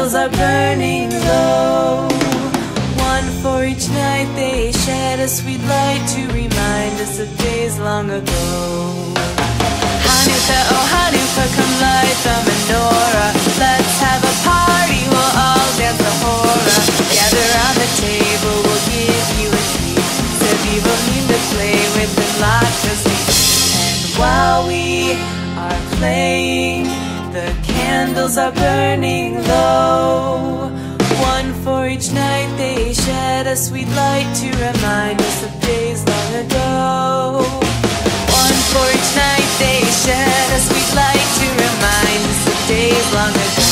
candles are burning low. One for each night they shed a sweet light to remind us of days long ago. Hanukkah, oh Hanukkah, come light the menorah. Let's have a party, we'll all dance the hora. Gather round the table, we'll give you a treat. Seviva need to play with the latkes. And while we are playing, the candles are burning low. One for each night they shed a sweet light to remind us of days long ago. One for each night they shed a sweet light to remind us of days long ago.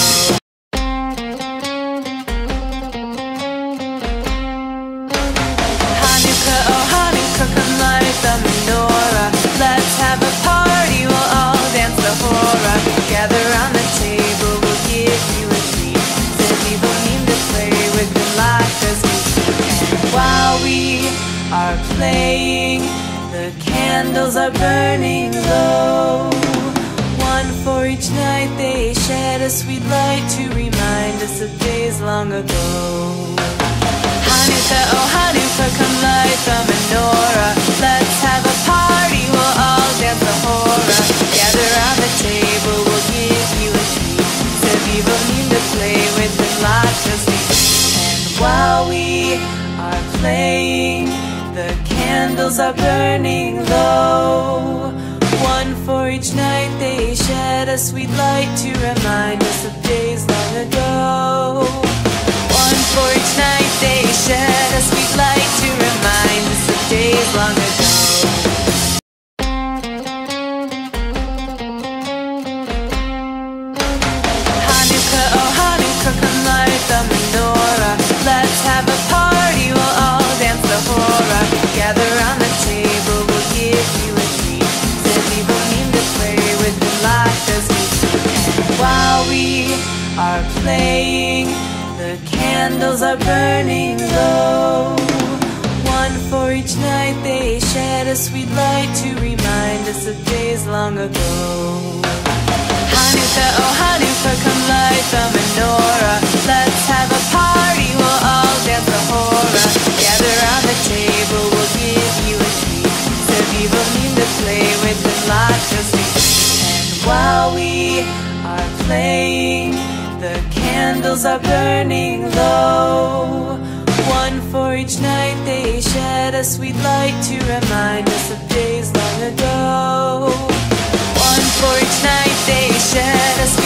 Hanukkah, oh Hanukkah, come light the menorah. Let's have a party, we'll all dance the hora. Gather round the table, we'll give you a treat. Seviva need to play with the latkes. And while we are playing, the candles are burning low. One for each night they shed a sweet light to remind us of days long ago. Hanukkah, oh Hanukkah, come light the menorah. Let's have a party, we'll all dance the hora. Gather round the table, we'll give you a treat. Seviva need to play with the latkes. And while we are playing, the candles are burning low. One for each night they shed a sweet light to remind us of days long ago. One for each night they shed a sweet light to remind us of days long ago. Hanukkah, oh Hanukkah, come light the menorah. Let's have a party, we'll all dance the hora. Gather round the table, we'll give you a treat. Seviva need to play with the latkes. And while we are playing, the candles are burning low. One for each night they shed a sweet light to remind us of days long ago. Hanukkah, oh Hanukkah, come light the menorah. Let's have a party, we'll all dance the hora. Gather round the table, we'll give you a treat. Seviva need to play with the latkes. And while we are playing, the candles are burning low. One for each night they shed a sweet light to remind us of days long ago. One for each night they shed a sweet